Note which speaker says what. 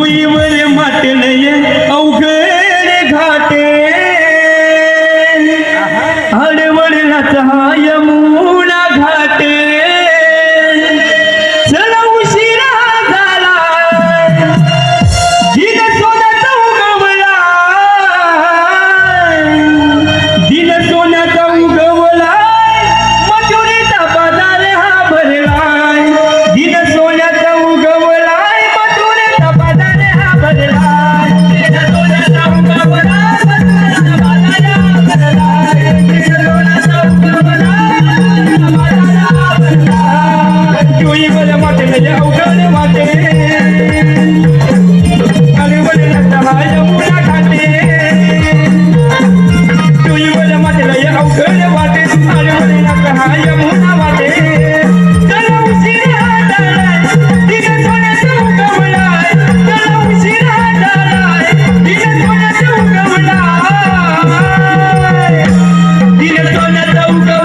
Speaker 1: जुईवर माटलय अवघड घाटे हडवडलाचा हा यमुना घाटे चला उशिरा झाला दिन सोन्याचा उगवला दिन सोन्याचा उगवला मथुरेचा बाजार हा भरलाय दिन सोन्याचा उगवलाय मथुरेचा बाजार हा भरलाय दिन सोन्याचा उगवलाय मथुरेचा बाजार हा भरलाय दिन सोन्याचा उगवलाय मथुरेचा बाजार हा भरलाय जुईवर माटलय अवघड वाटे हडवडलाचा हा यमुना घाटे जुईवर माटलय अवघड वाटे हडवडलाचा हा यमुना वाटे चला उशिरा झालाय दिन सोन्याचा उगवलाय चला उशिरा झालाय दिन सोन्याचा उगवलाय दिन सोन्याचा उगवलाय